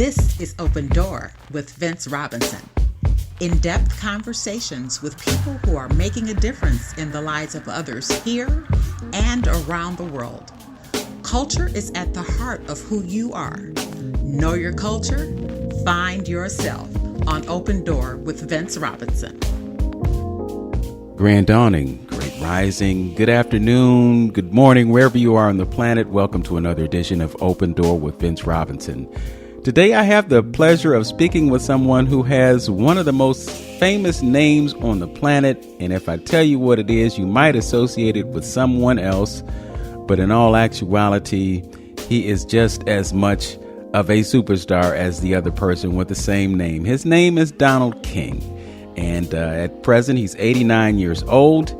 This is Open Door with Vince Robinson. In-depth conversations with people who are making a difference in the lives of others here and around the world. Culture is at the heart of who you are. Know your culture, find yourself on Open Door with Vince Robinson. Grand dawning, great rising, good afternoon, good morning, wherever you are on the planet. Welcome to another edition of Open Door with Vince Robinson. Today I have the pleasure of speaking with someone who has one of the most famous names on the planet. And if I tell you what it is, you might associate it with someone else. But in all actuality, he is just as much of a superstar as the other person with the same name. His name is Donald King. And at present, he's 89 years old.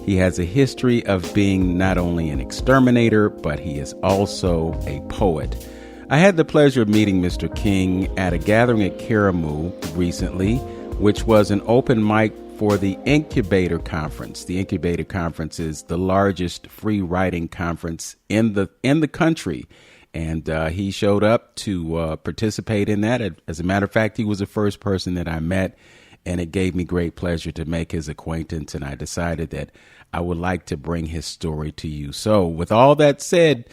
He has a history of being not only an exterminator, but he is also a poet. I had the pleasure of meeting Mr. King at a gathering at Karamu recently, which was an open mic for the Incubator Conference. The Incubator Conference is the largest free writing conference in the country. And he showed up to participate in that. As a matter of fact, he was the first person that I met. And it gave me great pleasure to make his acquaintance, and I decided that I would like to bring his story to you. So with all that said,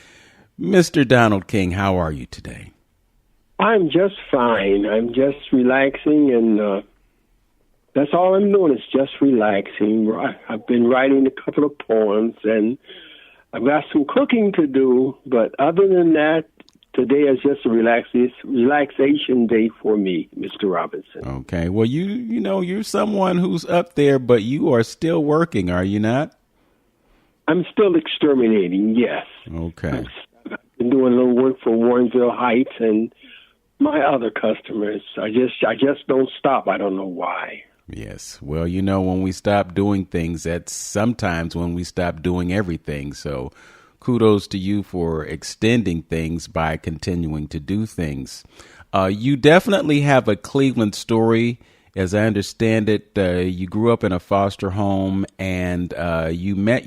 Mr. Donald King, how are you today? I'm just fine. I'm just relaxing, and that's all I'm doing is just relaxing. I've been writing a couple of poems, and I've got some cooking to do, but other than that, today is just a relaxation day for me, Mr. Robinson. Okay. Well, you know, you're someone who's up there, but you are still working, are you not? I'm still exterminating, yes. Okay. I've been doing a little work for Warrenville Heights and my other customers. I just don't stop. I don't know why. Yes. Well, you know, when we stop doing things, that's sometimes when we stop doing everything. So kudos to you for extending things by continuing to do things. You definitely have a Cleveland story. As I understand it, you grew up in a foster home and you met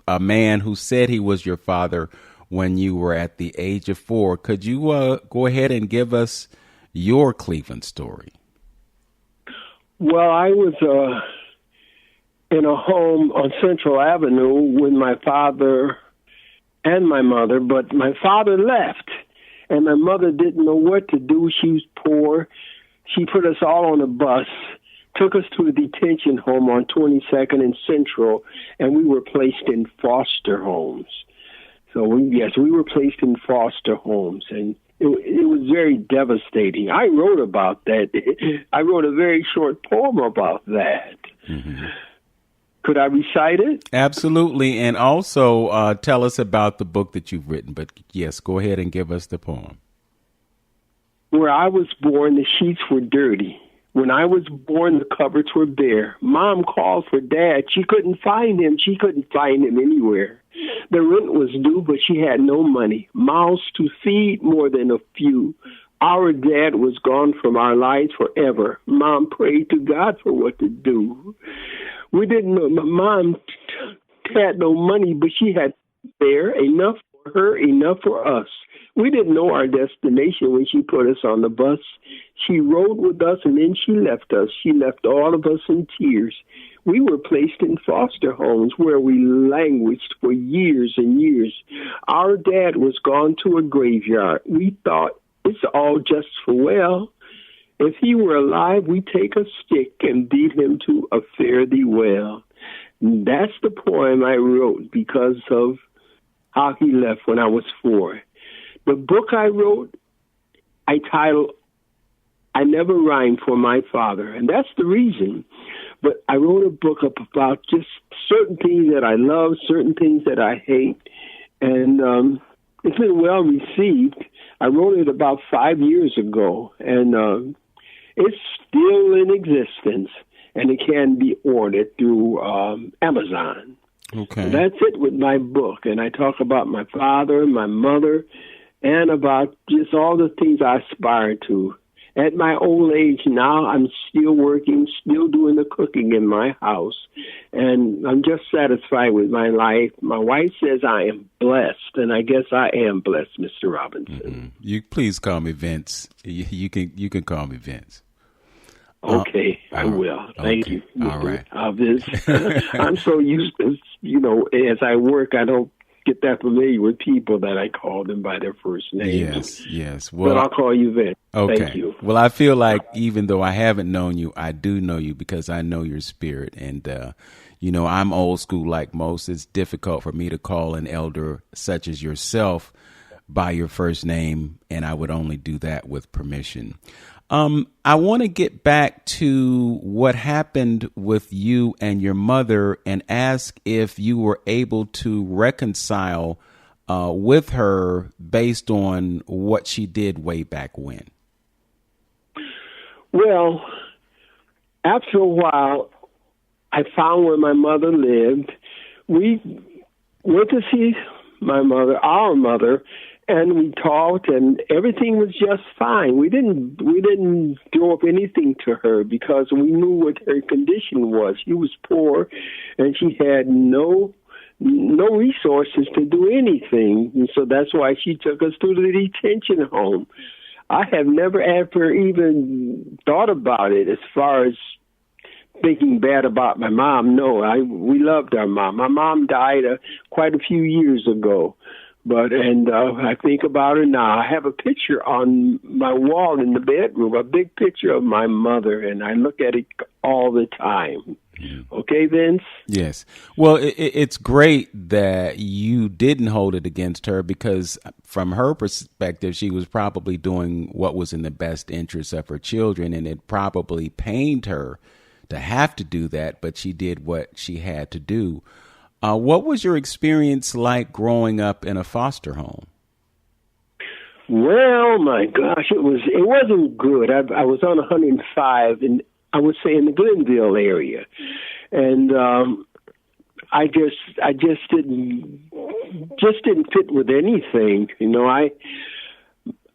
a man who said he was your father when you were at the age of 4. Could you go ahead and give us your Cleveland story? Well, I was in a home on Central Avenue with my father and my mother, but my father left, and my mother didn't know what to do. She was poor. She put us all on a bus, took us to a detention home on 22nd and Central, and we were placed in foster homes. So, we were placed in foster homes, and it was very devastating. I wrote about that. I wrote a very short poem about that. Mm-hmm. Could I recite it? Absolutely. And also tell us about the book that you've written. But yes, go ahead and give us the poem. Where I was born, the sheets were dirty. When I was born, the cupboards were bare. Mom called for Dad. She couldn't find him. She couldn't find him anywhere. The rent was due, but she had no money. Mouths to feed, more than a few. Our dad was gone from our lives forever. Mom prayed to God for what to do. We didn't know. My mom had no money, but she had there enough for her, enough for us. We didn't know our destination when she put us on the bus. She rode with us, and then she left us. She left all of us in tears. We were placed in foster homes where we languished for years and years. Our dad was gone to a graveyard. We thought it's all just for well. If he were alive, we'd take a stick and beat him to a fare thee well. That's the poem I wrote because of how he left when I was 4. The book I wrote, I titled, I Never Rhymed for My Father, and that's the reason. But I wrote a book up about just certain things that I love, certain things that I hate, and it's been well received. I wrote it about 5 years ago, and it's still in existence, and it can be ordered through Amazon. Okay. So that's it with my book, and I talk about my father, my mother, and about just all the things I aspire to. at my old age now, I'm still working, still doing the cooking in my house, and I'm just satisfied with my life. My wife says I am blessed, and I guess I am blessed, Mr. Robinson. Mm-hmm. You please call me Vince. You can call me Vince. Okay, I will. Thank okay. you, Mr. All right. Vince. I'm so used to, as I work, I don't get that familiar with people that I call them by their first name. Yes. Well, but I'll call you Vince. Okay. Thank you. Well, I feel like even though I haven't known you, I do know you because I know your spirit. And, I'm old school like most. It's difficult for me to call an elder such as yourself by your first name, and I would only do that with permission. I want to get back to what happened with you and your mother and ask if you were able to reconcile with her based on what she did way back when. Well, after a while, I found where my mother lived. We went to see our mother, and we talked, and everything was just fine. We didn't throw up anything to her because we knew what her condition was. She was poor, and she had no resources to do anything, and so that's why she took us to the detention home. I have never ever even thought about it as far as thinking bad about my mom. No, we loved our mom. My mom died quite a few years ago. I think about her now. I have a picture on my wall in the bedroom, a big picture of my mother, and I look at it all the time. Okay, Vince? Yes. Well, it's great that you didn't hold it against her because from her perspective, she was probably doing what was in the best interest of her children, and it probably pained her to have to do that, but she did what she had to do. What was your experience like growing up in a foster home? Well, my gosh, it wasn't good. I was on 105, and I would say in the Glenville area, and I just didn't fit with anything.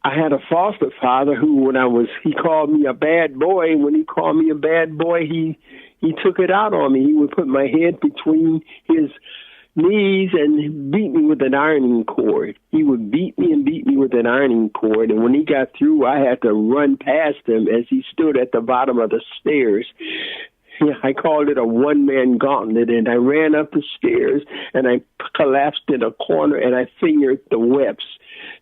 I had a foster father who, he called me a bad boy. When he called me a bad boy, he took it out on me. He would put my head between his knees and beat me with an ironing cord. He would beat me with an ironing cord. And when he got through, I had to run past him as he stood at the bottom of the stairs. I called it a one-man gauntlet, and I ran up the stairs, and I collapsed in a corner, and I fingered the webs.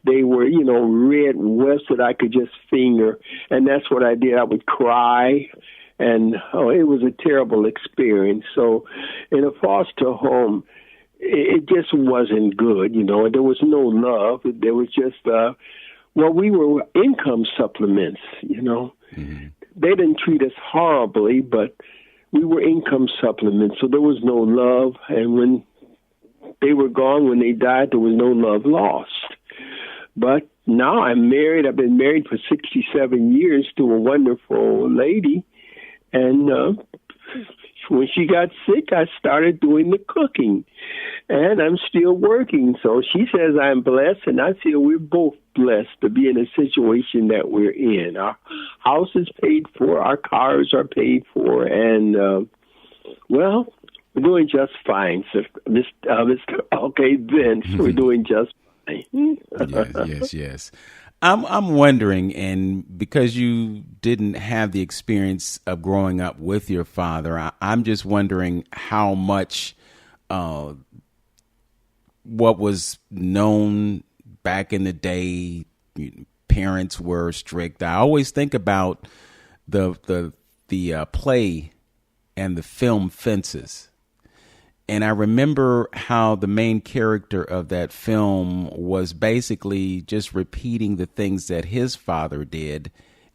They were, red webs that I could just finger, and that's what I did. I would cry, and it was a terrible experience. So in a foster home, it just wasn't good, There was no love. There was just, we were income supplements, Mm-hmm. They didn't treat us horribly, but we were income supplements, so there was no love. And when they were gone, when they died, there was no love lost. But now I'm married. I've been married for 67 years to a wonderful lady. And when she got sick, I started doing the cooking. And I'm still working. So she says I'm blessed, and I feel we're both blessed to be in a situation that we're in. Our house is paid for. Our cars are paid for. And, we're doing just fine. So, okay, Vince, we're doing just fine. Yes. I'm wondering, and because you didn't have the experience of growing up with your father, I'm just wondering how much what was known back in the day, parents were strict. I always think about the play and the film Fences. And I remember how the main character of that film was basically just repeating the things that his father did.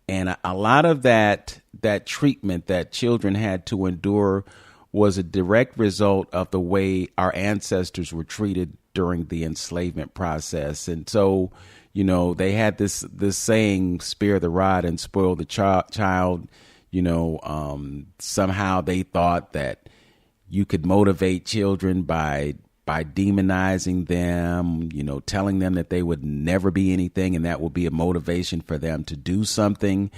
And a lot of that treatment that children had to endure was a direct result of the way our ancestors were treated during the enslavement process. And so, they had this saying, spare the rod and spoil the child. Somehow they thought that you could motivate children by by demonizing them, telling them that they would never be anything and that will be a motivation for them to do something.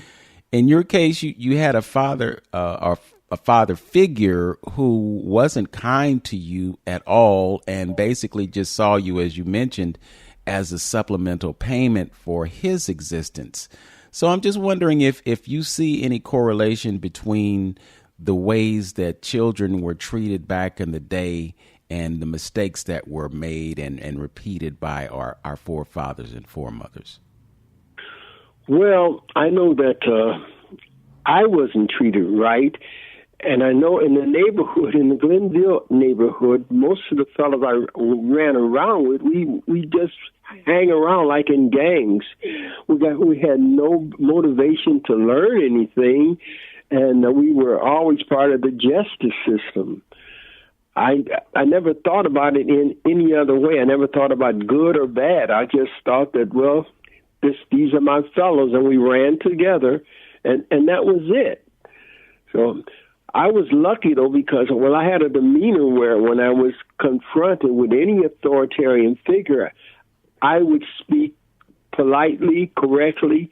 In your case, you had a father or a father figure who wasn't kind to you at all and basically just saw you, as you mentioned, as a supplemental payment for his existence. So I'm just wondering if you see any correlation between the ways that children were treated back in the day and the mistakes that were made and repeated by our forefathers and foremothers. Well, I know that I wasn't treated right. And I know in the neighborhood, in the Glenville neighborhood, most of the fellows I ran around with, we just hang around like in gangs. We had no motivation to learn anything, and we were always part of the justice system. I never thought about it in any other way. I never thought about good or bad. I just thought that, well, these are my fellows, and we ran together, and that was it. So I was lucky, though, because, I had a demeanor where when I was confronted with any authoritarian figure, I would speak politely, correctly,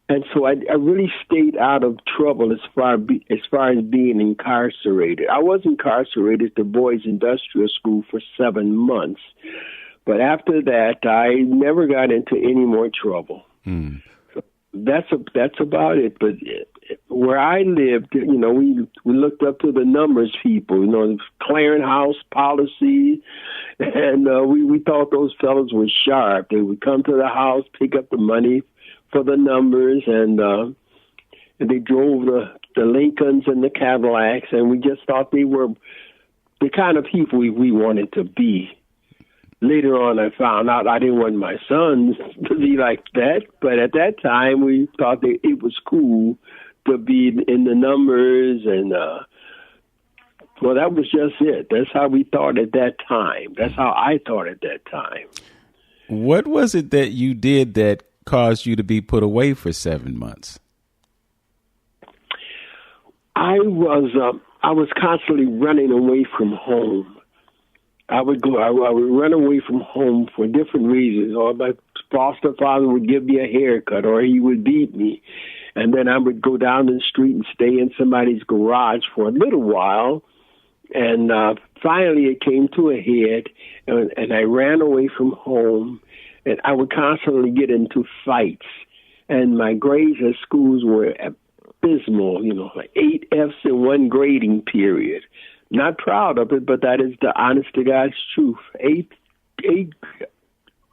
and so I really stayed out of trouble as far as being incarcerated. I was incarcerated at the Boys Industrial School for 7 months, but after that, I never got into any more trouble. Mm. So that's about it, but where I lived, we looked up to the numbers people, clearinghouse policy, and we thought those fellows were sharp. They would come to the house, pick up the money for the numbers, and they drove the Lincolns and the Cadillacs, and we just thought they were the kind of people we wanted to be. Later on, I found out I didn't want my sons to be like that, but at that time, we thought that it was cool to be in the numbers, and that was just it. That's how we thought at that time. That's how I thought at that time. What was it that you did that caused you to be put away for 7 months? I was constantly running away from home. I would run away from home for different reasons. Or my foster father would give me a haircut, or he would beat me. And then I would go down the street and stay in somebody's garage for a little while. And finally it came to a head, and I ran away from home. And I would constantly get into fights. And my grades at schools were abysmal, like 8 Fs in one grading period. Not proud of it, but that is the honest to God's truth. 8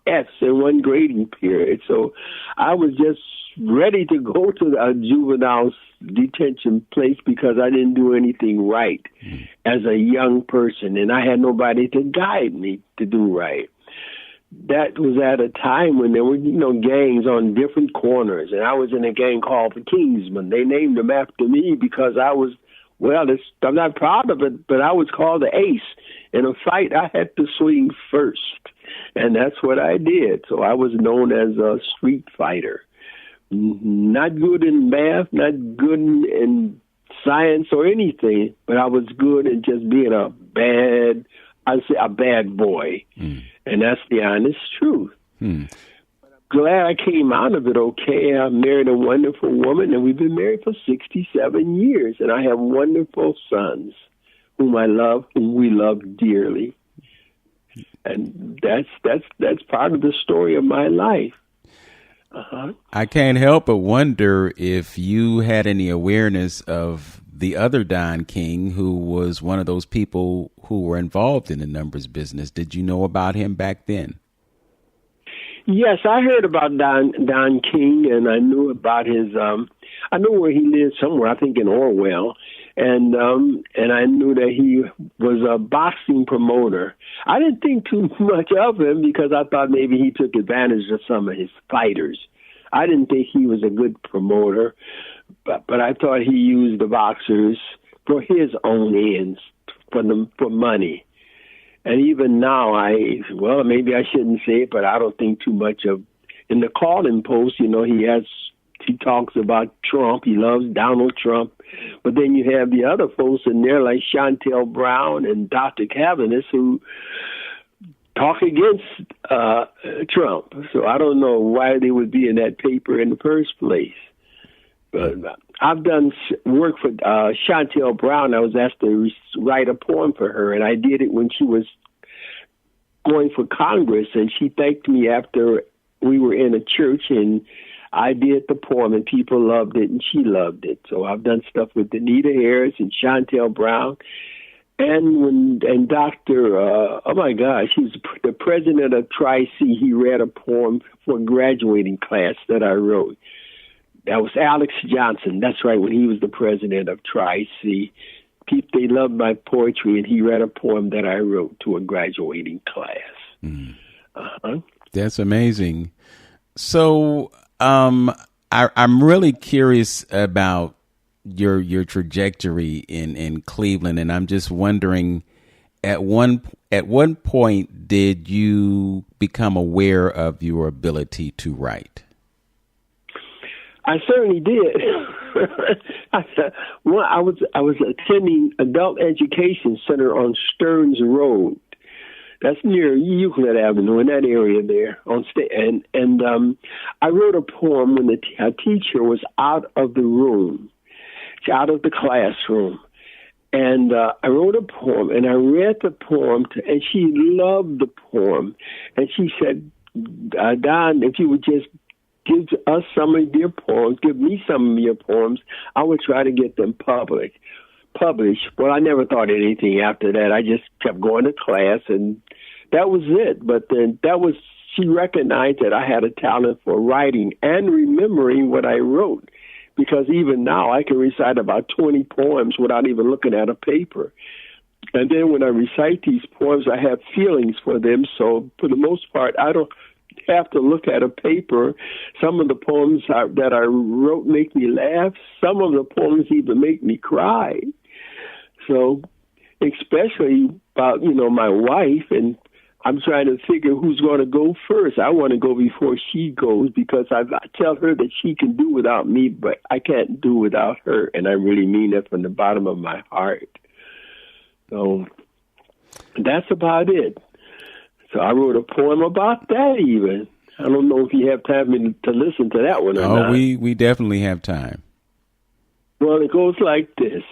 Fs in one grading period. So I was just ready to go to a juvenile detention place because I didn't do anything right as a young person, and I had nobody to guide me to do right. That was at a time when there were, gangs on different corners, and I was in a gang called the Kingsmen. They named them after me because I was, I'm not proud of it, but I was called the ace. In a fight, I had to swing first, and that's what I did. So I was known as a street fighter. Not good in math, not good in science or anything, but I was good at just being a bad boy. And that's the honest truth. Glad I came out of it okay. I married a wonderful woman, and we've been married for 67 years, and I have wonderful sons whom we love dearly. And that's part of the story of my life. I can't help but wonder if you had any awareness of the other Don King, who was one of those people who were involved in the numbers business. Did you know about him back then? Yes, I heard about Don King, and I knew about his. I knew where he lived somewhere. I think in Orwell, and I knew that he was a boxing promoter. I didn't think too much of him because I thought maybe he took advantage of some of his fighters. I didn't think he was a good promoter, but I thought he used the boxers for his own ends, for money. And even now, maybe I shouldn't say it, but I don't think too much of. In the Calling Post, he talks about Trump. He loves Donald Trump. But then you have the other folks in there like Chantel Brown and Dr. Cavanis who talk against Trump. So I don't know why they would be in that paper in the first place. But I've done work for Chantel Brown. I was asked to write a poem for her, and I did it when she was going for Congress, and she thanked me after we were in a church, and I did the poem, and people loved it, and she loved it. So I've done stuff with Anita Harris and Chantel Brown. And Dr. Oh my gosh, he was the president of Tri-C. He read a poem for a graduating class that I wrote. That was Alex Johnson. That's right, when he was the president of Tri-C. They loved my poetry, and he read a poem that I wrote to a graduating class. Mm. That's amazing. So I'm really curious about your trajectory in Cleveland, and I'm just wondering, at one point did you become aware of your ability to write? I certainly did. I was attending Adult Education Center on Stearns Road. That's near Euclid Avenue, in that area there. And I wrote a poem when a teacher was out of the room, out of the classroom. And I wrote a poem, and I read the poem, and she loved the poem. And she said, Don, if you would just give us some of your poems, give me some of your poems, I would try to get them published. Well, I never thought anything after that. I just kept going to class, and that was it. But then she recognized that I had a talent for writing and remembering what I wrote, because even now I can recite about 20 poems without even looking at a paper. And then when I recite these poems, I have feelings for them. So for the most part, I don't have to look at a paper. Some of the poems that I wrote make me laugh. Some of the poems even make me cry. So, especially about, my wife, and I'm trying to figure who's going to go first. I want to go before she goes, because I tell her that she can do without me, but I can't do without her, and I really mean that from the bottom of my heart. So that's about it. So I wrote a poem about that even. I don't know if you have time to listen to that one or not. Oh, we definitely have time. Well, it goes like this.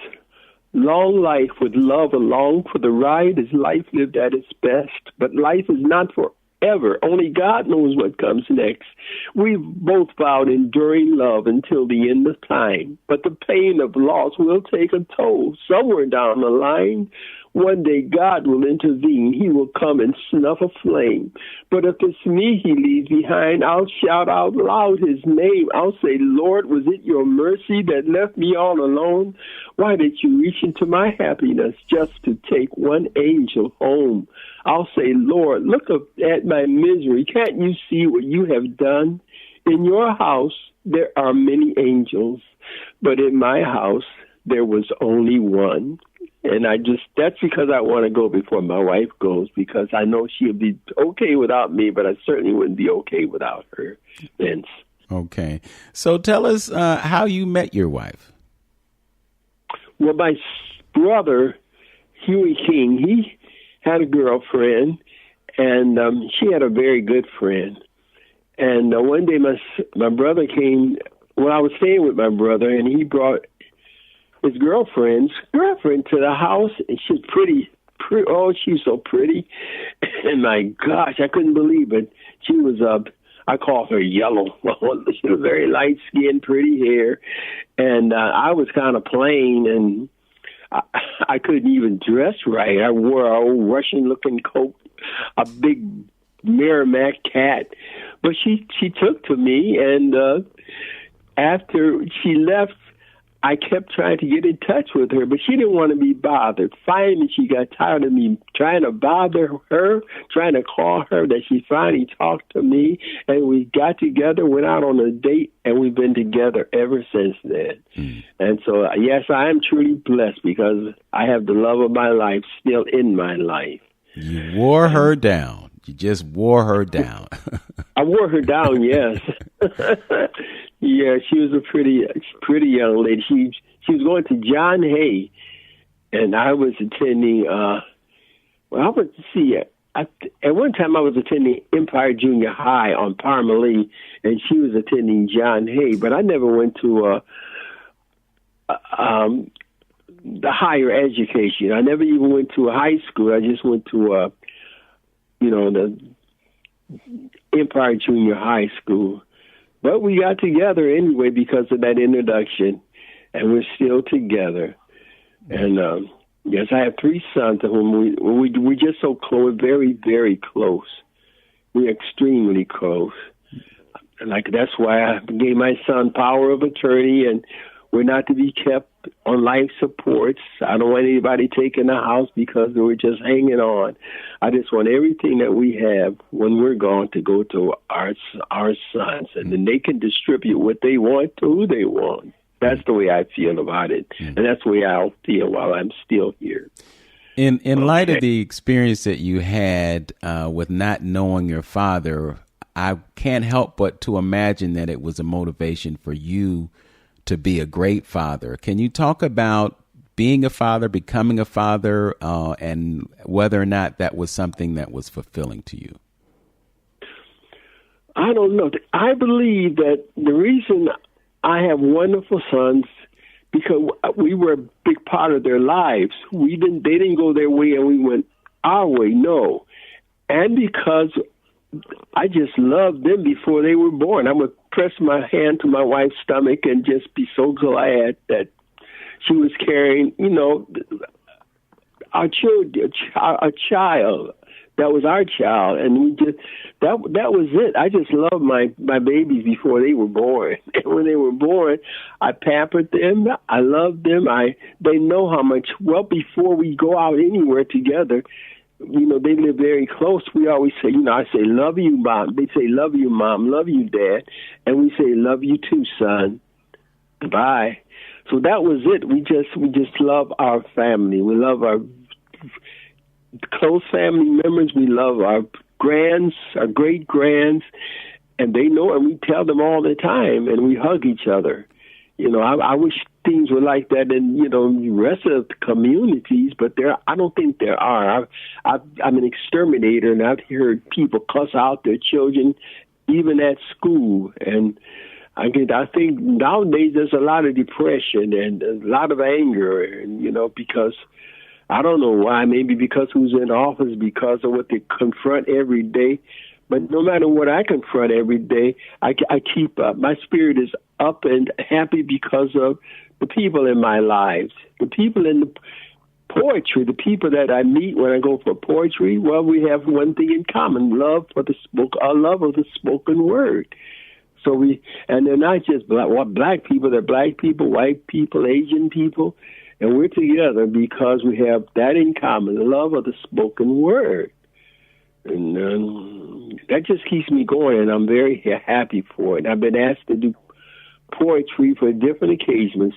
Long life with love along for the ride is life lived at its best. But life is not forever. Only God knows what comes next. We've both vowed enduring love until the end of time. But the pain of loss will take a toll somewhere down the line. One day God will intervene. He will come and snuff a flame. But if it's me he leaves behind, I'll shout out loud his name. I'll say, Lord, was it your mercy that left me all alone? Why did you reach into my happiness just to take one angel home? I'll say, Lord, look up at my misery. Can't you see what you have done? In your house, there are many angels, but in my house, there was only one. And that's because I want to go before my wife goes, because I know she'll be okay without me, but I certainly wouldn't be okay without her, Vince. Okay. So tell us how you met your wife. Well, my brother, Huey King, he had a girlfriend, and she had a very good friend. And one day my brother came, well, I was staying with my brother, and he brought his girlfriend to the house, and she's pretty. Oh, she's so pretty. And my gosh, I couldn't believe it. She was, I call her yellow. She was very light skinned, pretty hair. And I was kind of plain, and I couldn't even dress right. I wore an old Russian looking coat, a big Merrimack hat. But she took to me, and after she left, I kept trying to get in touch with her, but she didn't want to be bothered. Finally, she got tired of me trying to bother her, trying to call her, that she finally talked to me, and we got together, went out on a date, and we've been together ever since then. Mm. And so, yes, I am truly blessed, because I have the love of my life still in my life. You wore her down. You just wore her down. I wore her down, yes. Yeah, she was a pretty young lady. She was going to John Hay, and I was attending. I At one time, I was attending Empire Junior High on Parmalee, and she was attending John Hay. But I never went to the higher education. I never even went to a high school. I just went to the Empire Junior High School. But we got together anyway because of that introduction, and we're still together. And yes, I have 3 sons of whom we're just so close, very, very close. We're extremely close. Like that's why I gave my son power of attorney, and we're not to be kept on life supports. I don't want anybody taking the house because we're just hanging on. I just want everything that we have when we're gone to go to our sons, and then they can distribute what they want to who they want. That's the way I feel about it, and that's the way I'll feel while I'm still here. In light of the experience that you had with not knowing your father, I can't help but to imagine that it was a motivation for you to be a great father. Can you talk about being a father, becoming a father, and whether or not that was something that was fulfilling to you? I don't know. I believe that the reason I have wonderful sons because we were a big part of their lives. They didn't go their way and we went our way. No. And because I just loved them before they were born. I would press my hand to my wife's stomach and just be so glad that she was carrying, our children, a child. That was our child, and we just that was it. I just loved my babies before they were born. And when they were born, I pampered them. I loved them. They know how much. Well, before we go out anywhere together, they live very close. We always say, I say, love you, Mom. They say, love you, Mom. Love you, Dad. And we say, love you too, son. Bye. So that was it. We just love our family. We love our close family members. We love our grands, our great grands, and they know, and we tell them all the time, and we hug each other. I wish things were like that in, the rest of the communities, but I don't think there are. I'm an exterminator, and I've heard people cuss out their children, even at school. And I think nowadays there's a lot of depression and a lot of anger, and, because I don't know why, maybe because who's in office, because of what they confront every day. But no matter what I confront every day, I keep up. My spirit is up and happy because of the people in my lives, the people in the poetry, the people that I meet when I go for poetry. Well, we have one thing in common: love of the spoken word. So and they're not just black people; they're black people, white people, Asian people. And we're together because we have that in common, the love of the spoken word. And that just keeps me going, and I'm very happy for it. I've been asked to do poetry for different occasions,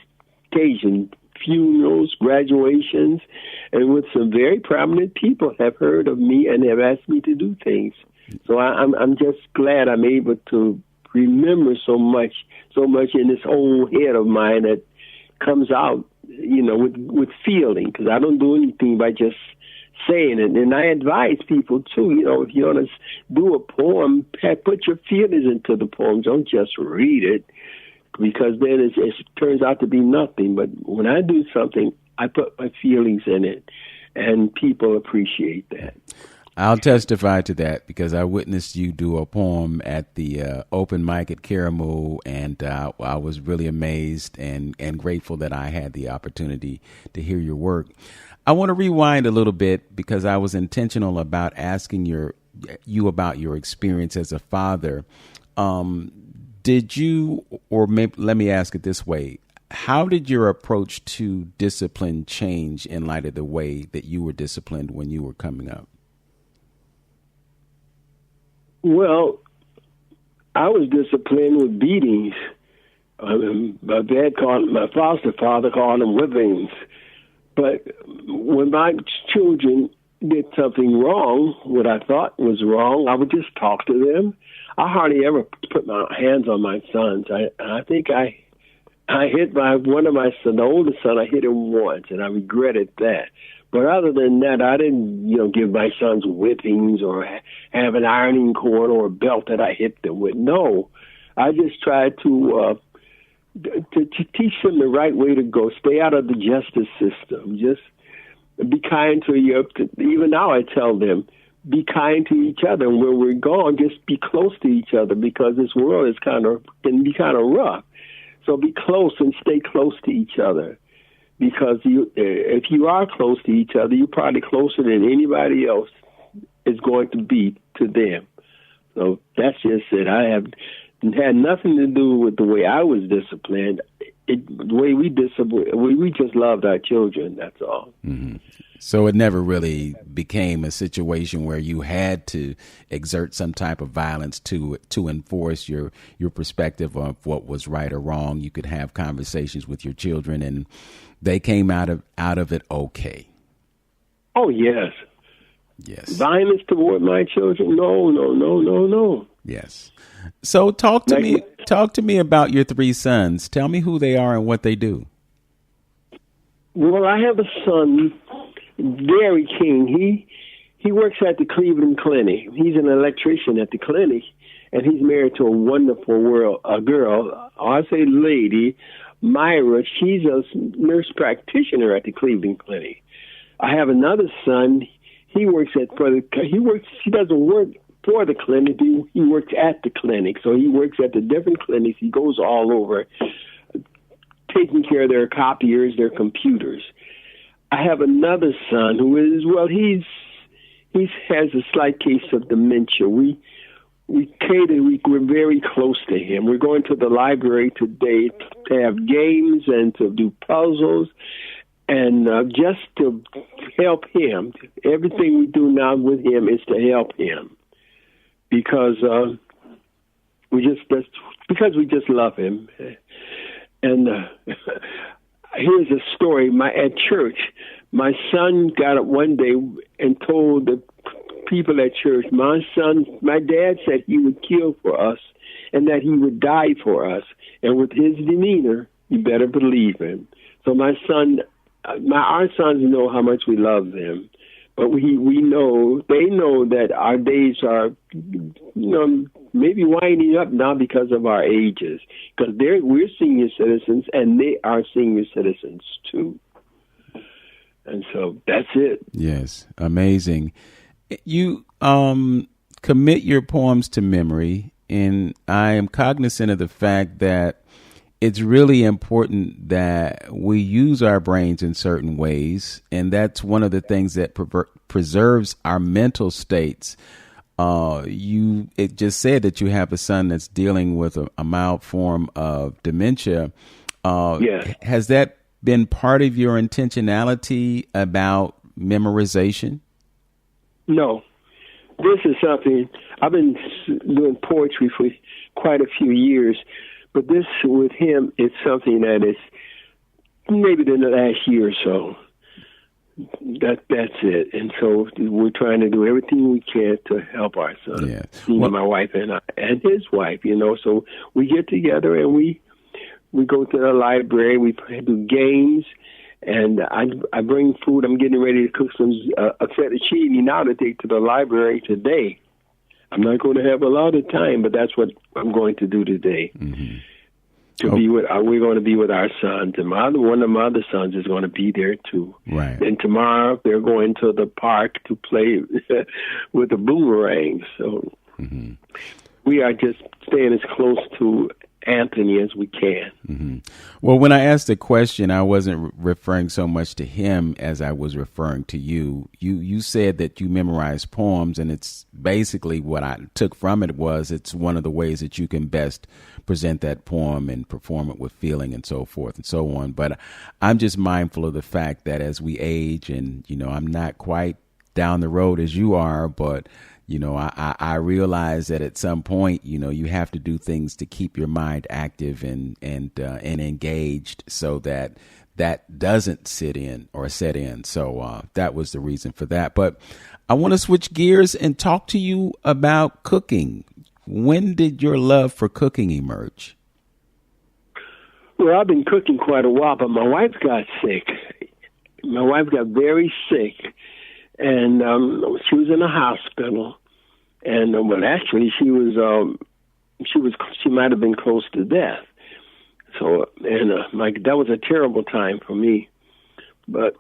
funerals, graduations, and with some very prominent people have heard of me and have asked me to do things. So I'm just glad I'm able to remember so much in this old head of mine that comes out, with feeling, because I don't do anything by just saying it. And I advise people, too, if you want to do a poem, put your feelings into the poem. Don't just read it, because then it turns out to be nothing. But when I do something, I put my feelings in it, and people appreciate that. I'll testify to that because I witnessed you do a poem at the open mic at Karamu, and I was really amazed and grateful that I had the opportunity to hear your work. I want to rewind a little bit because I was intentional about asking you about your experience as a father. Did you, or maybe let me ask it this way, how did your approach to discipline change in light of the way that you were disciplined when you were coming up? Well, I was disciplined with beatings. My foster father called them whippings. But when my children did something wrong, what I thought was wrong, I would just talk to them. I hardly ever put my hands on my sons. I think I hit one of my sons, the oldest son. I hit him once, and I regretted that. But other than that, I didn't, give my sons whippings or have an ironing cord or a belt that I hit them with. No, I just tried to teach them the right way to go. Stay out of the justice system. Just be kind to even now I tell them, be kind to each other. And when we're gone, just be close to each other, because this world can be kind of rough. So be close and stay close to each other, because if you are close to each other, you're probably closer than anybody else is going to be to them. So that's just it. It had nothing to do with the way I was disciplined. The way we just loved our children. That's all. Mm-hmm. So it never really became a situation where you had to exert some type of violence to enforce your perspective of what was right or wrong. You could have conversations with your children, and they came out of it okay. Oh yes. Yes. Violence toward my children? No. Yes. So talk to me about your three sons. Tell me who they are and what they do. Well, I have a son, Gary King. He works at the Cleveland Clinic. He's an electrician at the clinic, and he's married to a wonderful girl. I say lady, Myra. She's a nurse practitioner at the Cleveland Clinic. I have another son. He doesn't work for the clinic. He works at the clinic. So he works at the different clinics. He goes all over, taking care of their copiers, their computers. I have another son who he has a slight case of dementia. We're very close to him. We're going to the library today to have games and to do puzzles, and just to help him. Everything we do now with him is to help him, because we just love him. And here's a story. At church, my son got up one day and told the people at church, my dad said he would kill for us and that he would die for us. And with his demeanor, you better believe him. So our sons know how much we love them. But they know that our days are, maybe winding up now because of our ages. Because we're senior citizens, and they are senior citizens too. And so that's it. Yes, amazing. You commit your poems to memory, and I am cognizant of the fact that it's really important that we use our brains in certain ways, and that's one of the things that preserves our mental states. It just said that you have a son that's dealing with a mild form of dementia. Yes. Has that been part of your intentionality about memorization? No. This is something I've been doing poetry for quite a few years. But this, with him, it's something that is maybe in the last year or so. That's it. And so we're trying to do everything we can to help our son. Yeah. My wife and I, and his wife, So we get together and we go to the library. We do games, and I bring food. I'm getting ready to cook a fettuccine now to take to the library today. I'm not going to have a lot of time, but that's what I'm going to do today. Mm-hmm. We're going to be with our sons, and one of my other sons is going to be there too. Right. And tomorrow they're going to the park to play with the boomerang. So we are just staying as close to Anthony as we can. Mm-hmm. Well, when I asked the question, I wasn't referring so much to him as I was referring to you. You said that you memorize poems, and it's basically what I took from it was it's one of the ways that you can best present that poem and perform it with feeling and so forth and so on. But I'm just mindful of the fact that as we age, and I'm not quite down the road as you are, but I realize that at some point, you have to do things to keep your mind active and engaged so that doesn't set in. So that was the reason for that. But I want to switch gears and talk to you about cooking. When did your love for cooking emerge? Well, I've been cooking quite a while, but my wife got sick my wife got very sick, and she was in the hospital. And well, actually, she might have been close to death. So, and that was a terrible time for me. But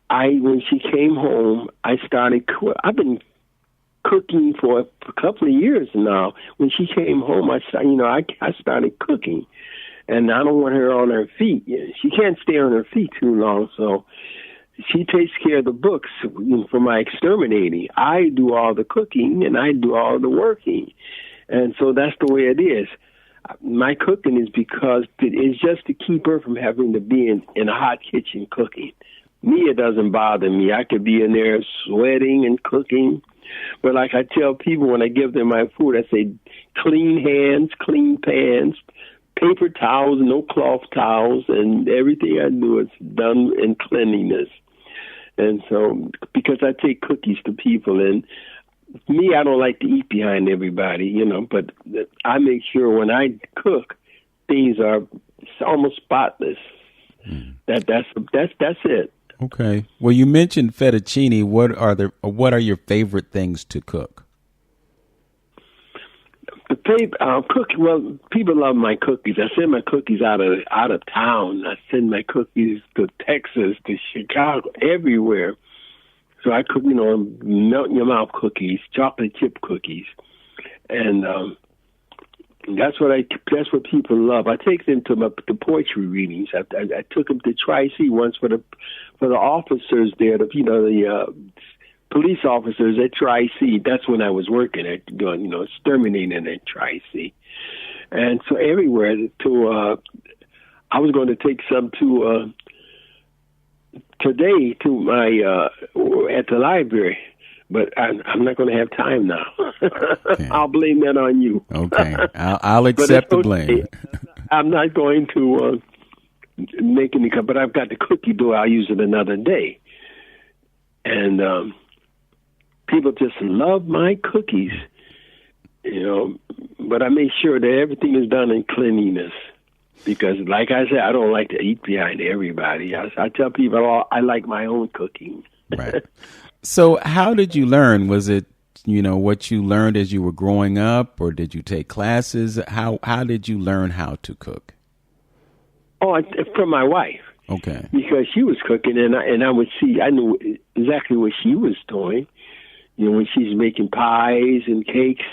when she came home, I started. I've been cooking for a couple of years now. When she came home, I started cooking, and I don't want her on her feet. She can't stay on her feet too long, so she takes care of the books for my exterminating. I do all the cooking and I do all the working, and so that's the way it is. My cooking is because it's just to keep her from having to be in a hot kitchen cooking. Me, it doesn't bother me. I could be in there sweating and cooking. But like I tell people when I give them my food, I say, clean hands, clean pans, paper towels, no cloth towels, and everything I do is done in cleanliness. And so, because I take cookies to people, and me, I don't like to eat behind everybody, but I make sure when I cook, things are almost spotless. That's it. Okay. Well, you mentioned fettuccine. What are your favorite things to cook? Well, people love my cookies. I send my cookies out of town. I send my cookies to Texas, to Chicago, everywhere. So I cook, melt in your mouth cookies, chocolate chip cookies, and that's what people love. I take them to the poetry readings. I took them to Tri-C once for the officers there, the police officers at Tri-C. That's when I was working at doing exterminating at Tri-C, and so everywhere I was going to take some to today to my at the library. But I'm not going to have time now. Okay. I'll blame that on you. Okay, I'll accept the blame. I'm not going to make any, but I've got the cookie dough. I'll use it another day. And people just love my cookies, but I make sure that everything is done in cleanliness. Because, like I said, I don't like to eat behind everybody. I tell people I like my own cooking. Right. So how did you learn? Was it, what you learned as you were growing up, or did you take classes? How did you learn how to cook? Oh, from my wife. Okay. Because she was cooking, and I would see, I knew exactly what she was doing, when she's making pies and cakes.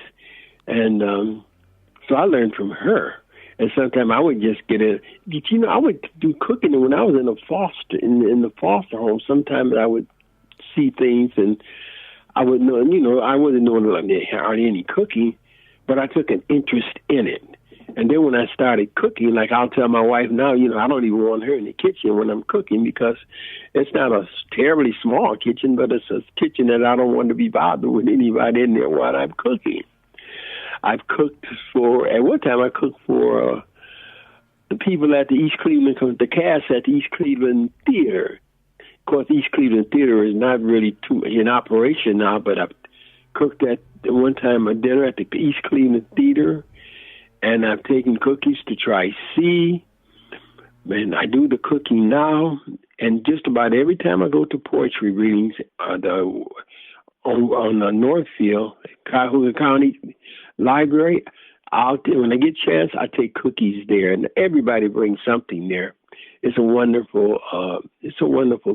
And so I learned from her. And sometimes I would just get in. I would do cooking, and when I was in the foster home, sometimes I would see things, and I would know, I wasn't knowing hardly any cooking, but I took an interest in it. And then when I started cooking, like I'll tell my wife now, I don't even want her in the kitchen when I'm cooking, because it's not a terribly small kitchen, but it's a kitchen that I don't want to be bothered with anybody in there while I'm cooking. At one time I cooked for the people at the East Cleveland, the cast at the East Cleveland Theater. Of course, East Cleveland Theater is not really too much in operation now, but I cooked at one time a dinner at the East Cleveland Theater, and I've taken cookies to Tri-C, and I do the cooking now. And just about every time I go to poetry readings on the Northfield, Cuyahoga County Library, when I get a chance, I take cookies there, and everybody brings something there. It's a wonderful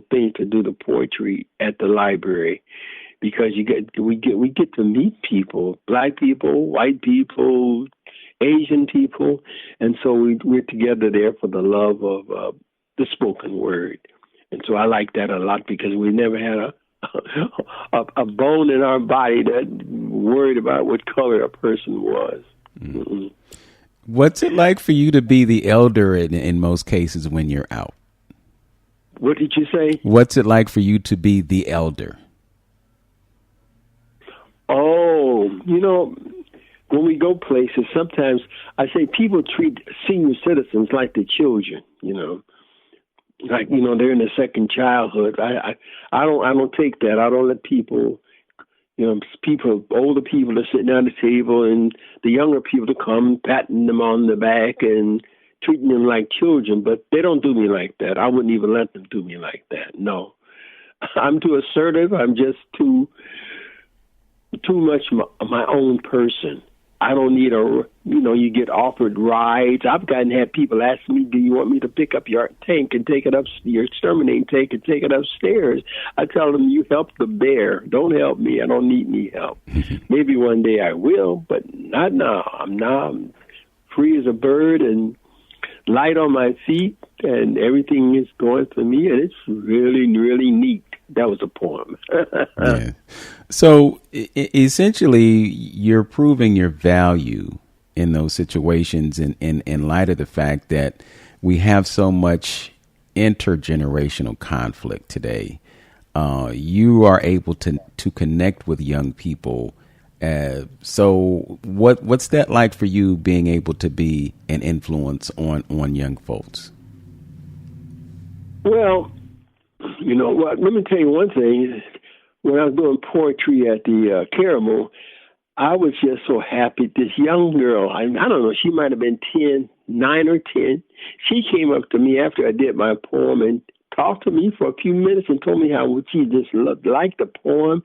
thing to do the poetry at the library, because we get to meet people, black people, white people, Asian people, and so we're together there for the love of the spoken word. And so I like that a lot, because we never had a bone in our body that worried about what color a person was. Mm-hmm. What's it like for you to be the elder in most cases when you're out? What did you say? What's it like for you to be the elder? Oh, when we go places, sometimes I say people treat senior citizens like the children, like, they're in their second childhood. I don't take that. I don't let people, older people are sitting down at the table, and the younger people to come patting them on the back and treating them like children, but they don't do me like that. I wouldn't even let them do me like that. No, I'm too assertive. I'm just too much my own person. I don't need you get offered rides. I've had people ask me, do you want me to pick up your tank and take it up, your exterminating tank and take it upstairs? I tell them, you help the bear. Don't help me. I don't need any help. Maybe one day I will, but not now. I'm free as a bird and light on my feet, and everything is going for me, and it's really, really neat. That was a poem. Yeah. So essentially, you're proving your value in those situations in light of the fact that we have so much intergenerational conflict today. You are able to connect with young people. So what's that like for you, being able to be an influence on young folks? Well, you know what? Let me tell you one thing. When I was doing poetry at the Caramel, I was just so happy. This young girl, I don't know, she might have been 9 or 10. She came up to me after I did my poem and talked to me for a few minutes and told me how she just liked the poem.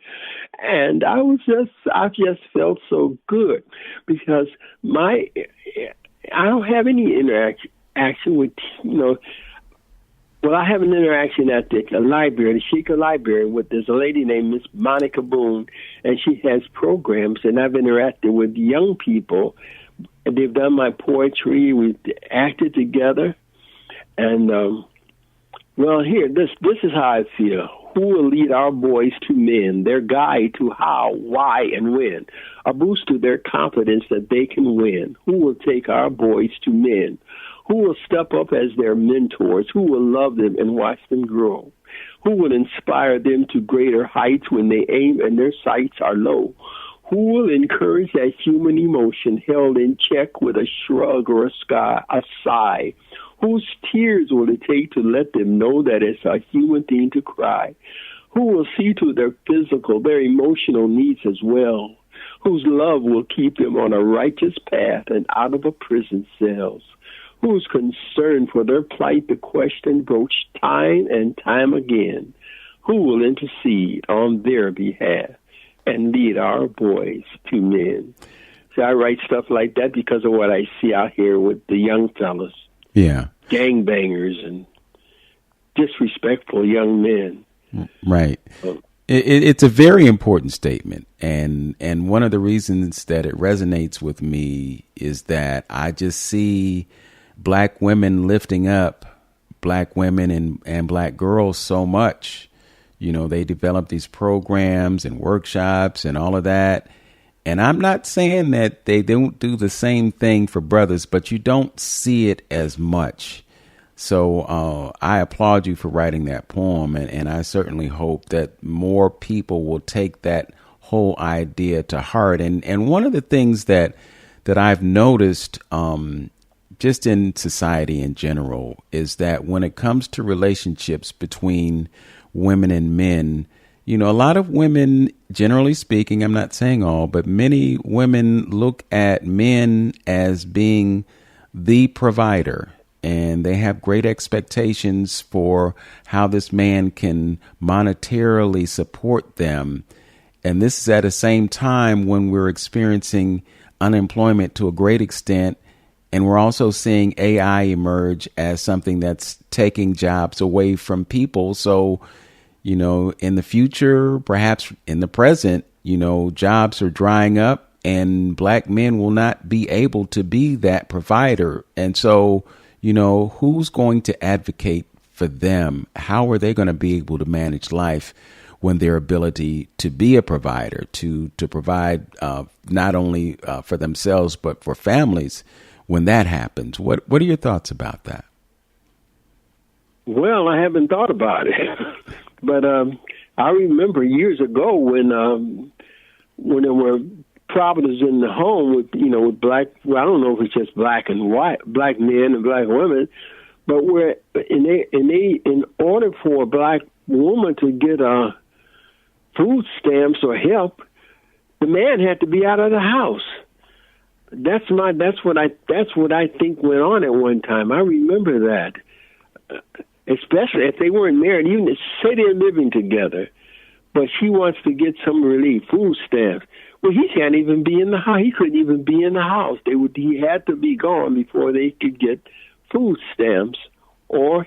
And I just felt so good because I don't have any interaction with, well, I have an interaction at the library, the Sheikah Library, with this lady named Miss Monica Boone, and she has programs, and I've interacted with young people. They've done my poetry. We've acted together, and here, this is how I feel. Who will lead our boys to men, their guide to how, why, and when, a boost to their confidence that they can win? Who will take our boys to men? Who will step up as their mentors? Who will love them and watch them grow? Who will inspire them to greater heights when they aim and their sights are low? Who will encourage that human emotion held in check with a shrug or a sigh? Whose tears will it take to let them know that it's a human thing to cry? Who will see to their physical, their emotional needs as well? Whose love will keep them on a righteous path and out of a prison cells? Who's concerned for their plight, the question broached time and time again? Who will intercede on their behalf and lead our boys to men? So I write stuff like that because of what I see out here with the young fellas. Yeah. Gangbangers and disrespectful young men. Right. It's a very important statement. And one of the reasons that it resonates with me is that I just see Black women lifting up Black women and Black girls so much. They develop these programs and workshops and all of that. And I'm not saying that they don't do the same thing for brothers, but you don't see it as much. So I applaud you for writing that poem. And I certainly hope that more people will take that whole idea to heart. And one of the things that I've noticed just in society in general is that when it comes to relationships between women and men, a lot of women, generally speaking, I'm not saying all, but many women look at men as being the provider, and they have great expectations for how this man can monetarily support them. And this is at the same time when we're experiencing unemployment to a great extent. And we're also seeing AI emerge as something that's taking jobs away from people. So, in the future, perhaps in the present, jobs are drying up and Black men will not be able to be that provider. And so, who's going to advocate for them? How are they going to be able to manage life when their ability to be a provider, to provide not only for themselves, but for families, when that happens? What are your thoughts about that? Well, I haven't thought about it, but I remember years ago when there were problems in the home with Black. Well, I don't know if it's just Black and white, Black men and Black women, but where in order for a Black woman to get food stamps or help, the man had to be out of the house. That's what I think went on at one time. I remember that, especially if they weren't married, even to say they're living together, but she wants to get some relief, food stamps. Well, he can't even be in the house. He couldn't even be in the house. He had to be gone before they could get food stamps, or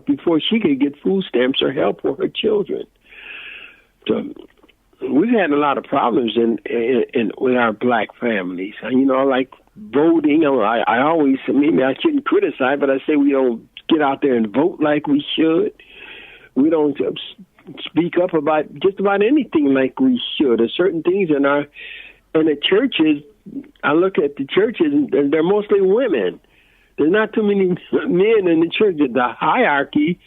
before she could get food stamps or help for her children. So we've had a lot of problems in with our black families. Like voting. I always, maybe I shouldn't criticize, but I say we don't get out there and vote like we should. We don't speak up about just about anything like we should. There's certain things in the churches. I look at the churches, and they're mostly women. There's not too many men in the church. The hierarchy,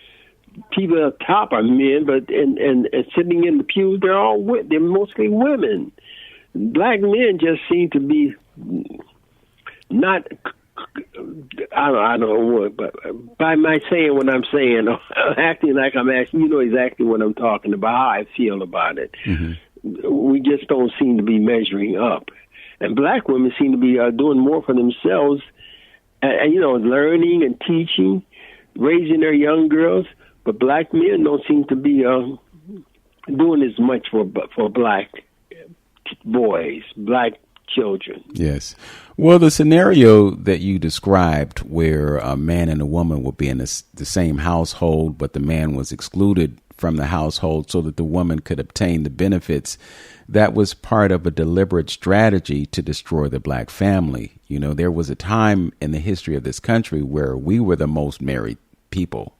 people up top are men, but and sitting in the pews, they're mostly women. Black men just seem to be not. I don't know what, but by my saying what I'm saying, acting like I'm asking, exactly what I'm talking about, how I feel about it. Mm-hmm. We just don't seem to be measuring up. And black women seem to be doing more for themselves, learning and teaching, raising their young girls. But black men don't seem to be doing as much for black boys, black children. Yes. Well, the scenario that you described where a man and a woman would be in the same household, but the man was excluded from the household so that the woman could obtain the benefits, that was part of a deliberate strategy to destroy the black family. There was a time in the history of this country where we were the most married people,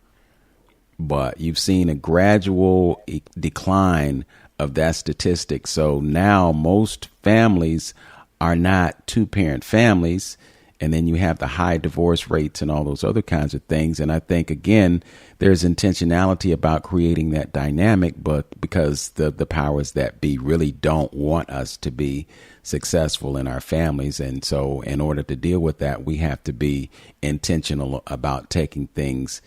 but you've seen a gradual decline of that statistic. So now most families are not two-parent families, and then you have the high divorce rates and all those other kinds of things. And I think, again, there's intentionality about creating that dynamic, but because the powers that be really don't want us to be successful in our families. And so in order to deal with that, we have to be intentional about taking things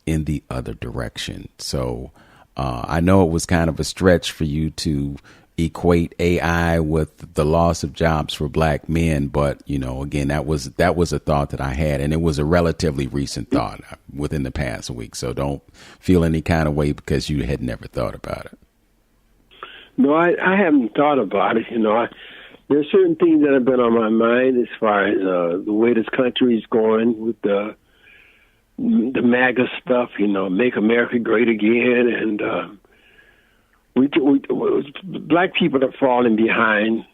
in the other direction. So I know it was kind of a stretch for you to equate AI with the loss of jobs for black men, but again, that was a thought that I had, and it was a relatively recent thought within the past week. So don't feel any kind of way because you had never thought about it. No, I haven't thought about it. There's certain things that have been on my mind as far as the way this country is going with the MAGA stuff. Make America Great Again, and we black people are falling behind.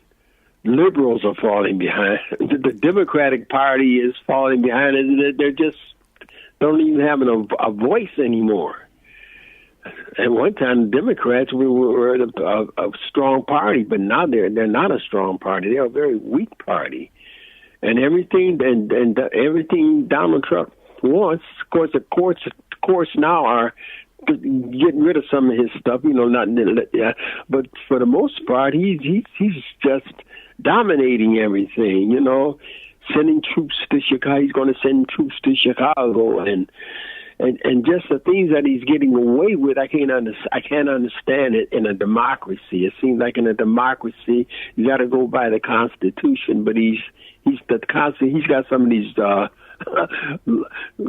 Liberals are falling behind. The Democratic Party is falling behind. They're just don't even have a voice anymore. At one time, the Democrats were a strong party, but now they're not a strong party. They're a very weak party. And everything everything Donald Trump wants, of course, the courts now are getting rid of some of his stuff, but for the most part, he's just dominating everything, sending troops to Chicago. He's going to send troops to Chicago, and just the things that he's getting away with, I can't understand it in a democracy. It seems like in a democracy, you got to go by the Constitution, but he's got some of these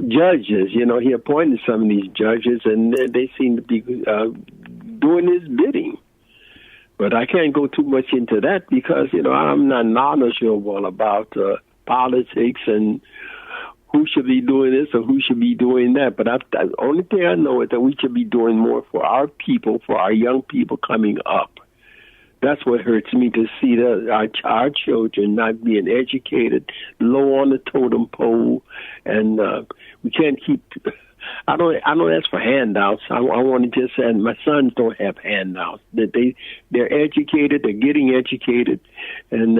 judges, he appointed some of these judges, and they seem to be doing his bidding. But I can't go too much into that because, I'm not knowledgeable about politics and who should be doing this or who should be doing that. But the only thing I know is that we should be doing more for our people, for our young people coming up. That's what hurts me, to see that our children not being educated, low on the totem pole, and we can't keep. I don't ask for handouts. I want to just say my sons don't have handouts. That they're educated, they're getting educated, and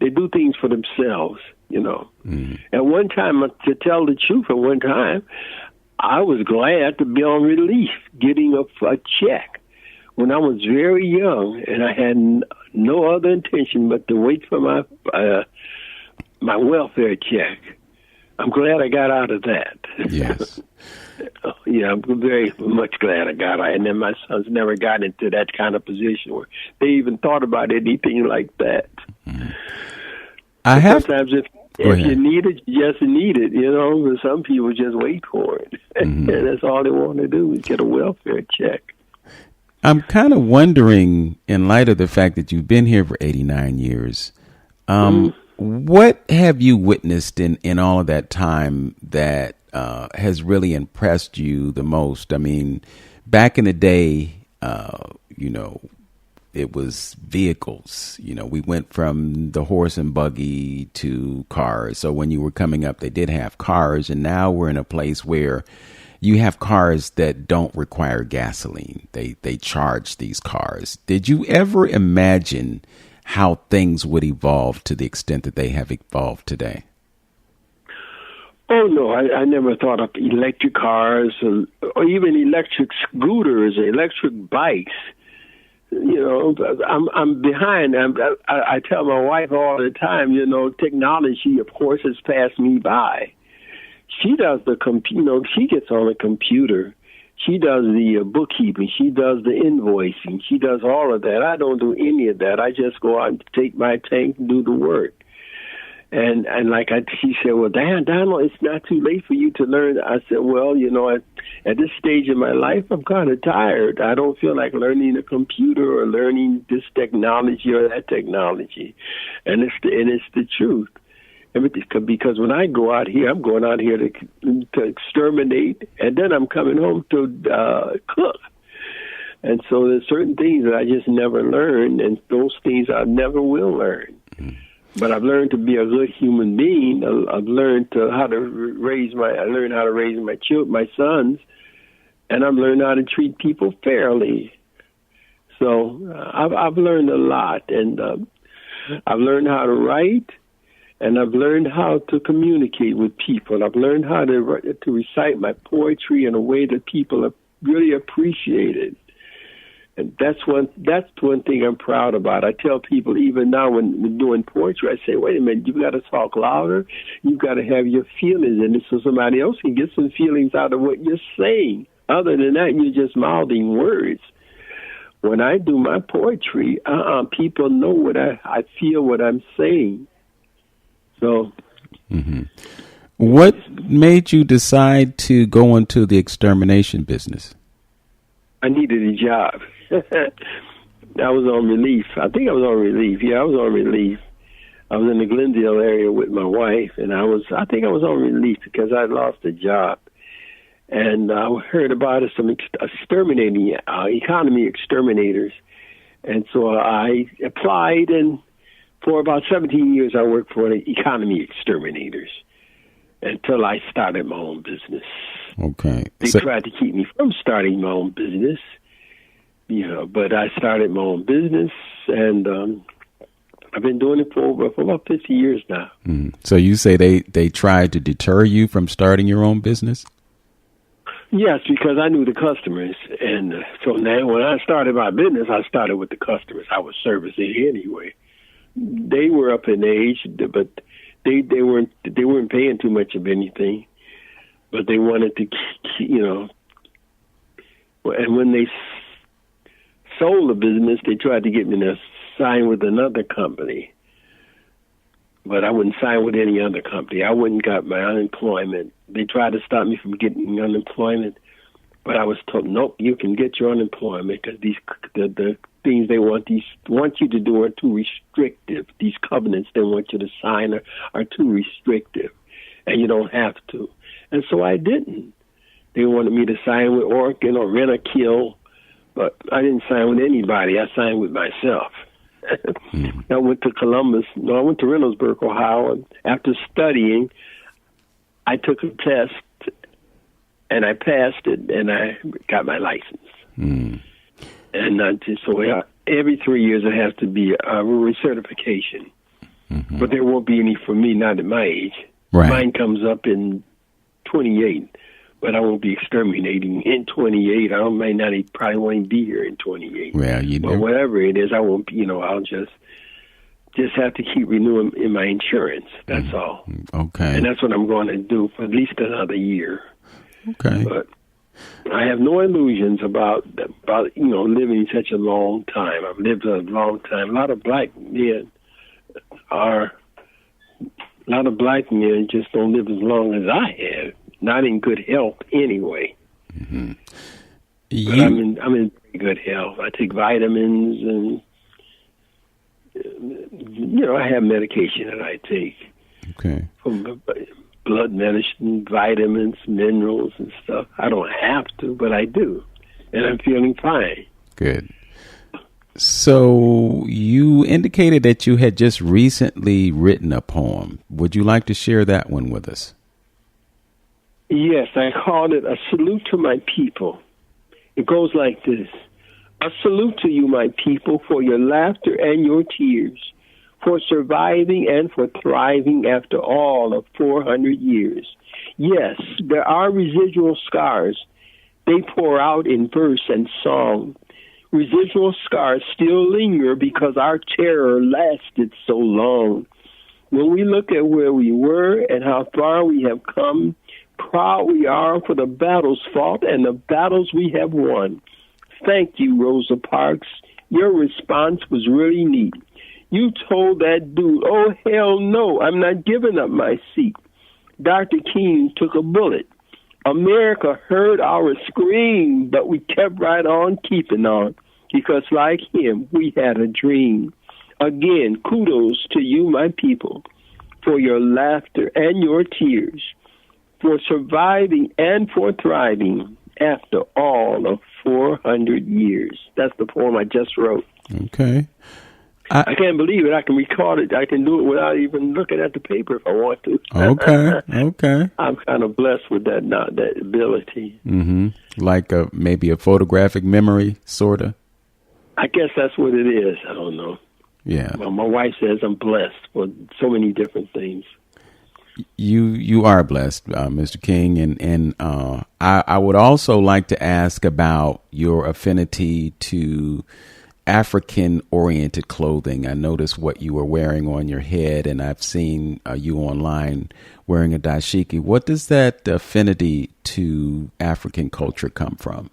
they do things for themselves. At one time, to tell the truth, at one time, I was glad to be on relief, getting a check. When I was very young, and I had no other intention but to wait for my welfare check. I'm glad I got out of that. Yes. Yeah, I'm very much glad I got out. And then my sons never got into that kind of position where they even thought about anything like that. Mm-hmm. I have. Sometimes if ahead. you need it, you just need it, but some people just wait for it. And that's all they want to do is get a welfare check. I'm kind of wondering, in light of the fact that you've been here for 89 years, what have you witnessed in all of that time that has really impressed you the most? I mean, back in the day, it was vehicles. We went from the horse and buggy to cars. So when you were coming up, they did have cars. And now we're in a place where you have cars that don't require gasoline. They charge these cars. Did you ever imagine how things would evolve to the extent that they have evolved today? Oh, no, I never thought of electric cars or even electric scooters or electric bikes. I'm behind. I tell my wife all the time, technology, of course, has passed me by. She does the she gets on the computer. She does the bookkeeping. She does the invoicing. She does all of that. I don't do any of that. I just go out and take my tank and do the work. And she said, well, Donald, it's not too late for you to learn. I said, well, at this stage in my life, I'm kind of tired. I don't feel like learning a computer or learning this technology or that technology. And it's the truth. Because when I go out here, I'm going out here to exterminate, and then I'm coming home to cook. And so there's certain things that I just never learned, and those things I never will learn. But I've learned to be a good human being. I've learned how to raise my sons, and I've learned how to treat people fairly. So I've learned a lot, and I've learned how to write. And I've learned how to communicate with people. I've learned how to recite my poetry in a way that people really appreciate it. And that's one thing I'm proud about. I tell people even now when we're doing poetry, I say, wait a minute, you've got to talk louder. You've got to have your feelings in it so somebody else can get some feelings out of what you're saying. Other than that, you're just mouthing words. When I do my poetry, people know what I feel, what I'm saying. So, what made you decide to go into the extermination business? I needed a job. I was on relief. I think I was on relief. Yeah, I was on relief. I was in the Glendale area with my wife, and I think I was on relief because I lost a job. And I heard about some exterminating, economy exterminators. And so I applied, and for about 17 years, I worked for the economy exterminators until I started my own business. Okay. They tried to keep me from starting my own business, but I started my own business, and I've been doing it for about 50 years now. So you say they tried to deter you from starting your own business? Yes, because I knew the customers, and so now when I started my business, I started with the customers I was servicing anyway. They were up in age, but they weren't paying too much of anything, but they wanted to, And when they sold the business, they tried to get me to sign with another company, but I wouldn't sign with any other company. I wouldn't got my unemployment. They tried to stop me from getting unemployment, but I was told, nope, you can get your unemployment because the things they want you to do are too restrictive. These covenants they want you to sign are too restrictive, and you don't have to. And so I didn't. They wanted me to sign with Orkin or Rent a Kill, but I didn't sign with anybody. I signed with myself. I went to Reynoldsburg, Ohio, and after studying, I took a test, and I passed it, and I got my license. And so every 3 years it has to be a recertification. But there won't be any for me, not at my age. Right. Mine comes up in 28, but I won't be exterminating in 28. Probably won't be here in 28. Well, but whatever it is, I won't be, I'll just have to keep renewing in my insurance. That's all. Okay. And that's what I'm going to do for at least another year. Okay. But I have no illusions about living such a long time. I've lived a long time. A lot of black men are A lot of black men just don't live as long as I have. Not in good health anyway. Mm-hmm. But I'm in very good health. I take vitamins and, I have medication that I take. Okay. From blood medicine, vitamins, minerals, and stuff. I don't have to, but I do. And I'm feeling fine. Good. So you indicated that you had just recently written a poem. Would you like to share that one with us? Yes, I called it A Salute to My People. It goes like this. A salute to you, my people, for your laughter and your tears, for surviving and for thriving after all of 400 years. Yes, there are residual scars. They pour out in verse and song. Residual scars still linger because our terror lasted so long. When we look at where we were and how far we have come, proud we are for the battles fought and the battles we have won. Thank you, Rosa Parks. Your response was really neat. You told that dude, oh, hell no, I'm not giving up my seat. Dr. King took a bullet. America heard our scream, but we kept right on keeping on because like him, we had a dream. Again, kudos to you, my people, for your laughter and your tears, for surviving and for thriving after all of 400 years. That's the poem I just wrote. Okay. I can't believe it. I can record it. I can do it without even looking at the paper if I want to. Okay. I'm kind of blessed with that ability. Mm-hmm. Like maybe a photographic memory, sort of? I guess that's what it is. I don't know. Yeah. Well, my wife says I'm blessed for so many different things. You are blessed, Mr. King, and I would also like to ask about your affinity to African-oriented clothing. I noticed what you were wearing on your head, and I've seen you online wearing a dashiki. What does that affinity to African culture come from?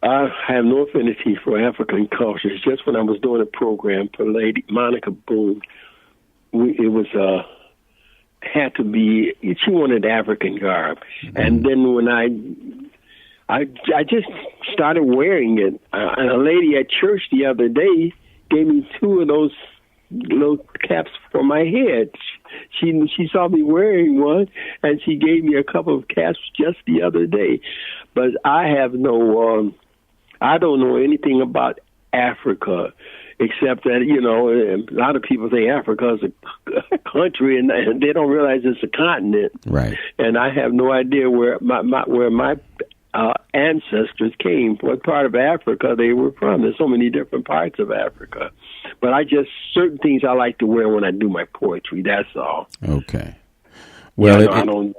I have no affinity for African culture. It's just when I was doing a program for Lady Monica Boone, it was had to be, she wanted African garb. Mm-hmm. And then when I just started wearing it. And a lady at church the other day gave me 2 of those little caps for my head. She saw me wearing one, and she gave me a couple of caps just the other day. But I have I don't know anything about Africa, except that, a lot of people say Africa is a country, and they don't realize it's a continent. Right. And I have no idea where my ancestors came, what part of Africa they were from. There's so many different parts of Africa. But certain things I like to wear when I do my poetry, that's all. Okay. Well, yeah,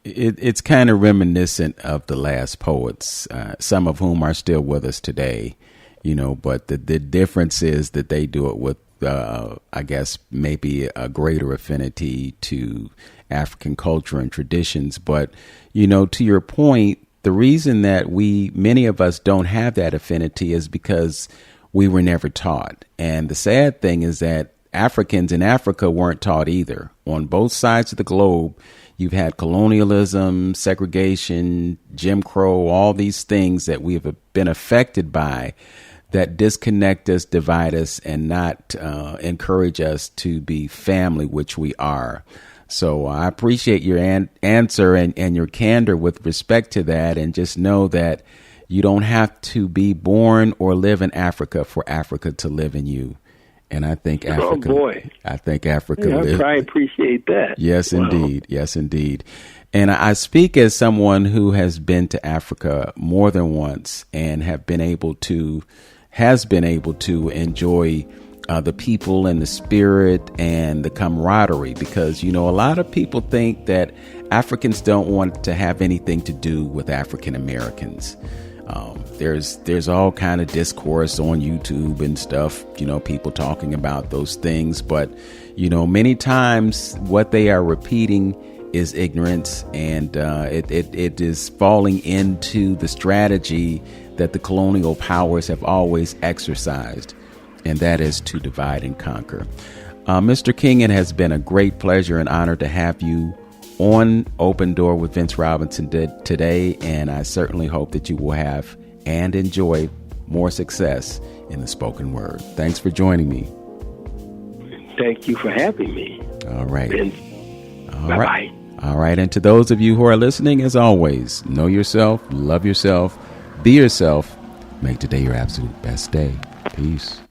it's kind of reminiscent of the last poets, some of whom are still with us today, but the difference is that they do it with, I guess, maybe a greater affinity to African culture and traditions. But, to your point, the reason that many of us don't have that affinity is because we were never taught. And the sad thing is that Africans in Africa weren't taught either. On both sides of the globe, you've had colonialism, segregation, Jim Crow, all these things that we have been affected by that disconnect us, divide us, and not encourage us to be family, which we are. So I appreciate your answer and your candor with respect to that, and just know that you don't have to be born or live in Africa for Africa to live in you. And I think Africa. Oh boy! I think Africa. Yeah, I appreciate that. Yes, wow. Indeed. Yes, indeed. And I speak as someone who has been to Africa more than once and has been able to enjoy the people and the spirit and the camaraderie, because, a lot of people think that Africans don't want to have anything to do with African Americans. There's all kind of discourse on YouTube and stuff, people talking about those things. But, many times what they are repeating is ignorance, and it is falling into the strategy that the colonial powers have always exercised, and that is to divide and conquer. Mr. King, it has been a great pleasure and honor to have you on Open Door with Vince Robinson today, and I certainly hope that you will have and enjoy more success in the spoken word. Thanks for joining me. Thank you for having me. All right. Bye-bye. Right. All right. And to those of you who are listening, as always, know yourself, love yourself, be yourself, make today your absolute best day. Peace.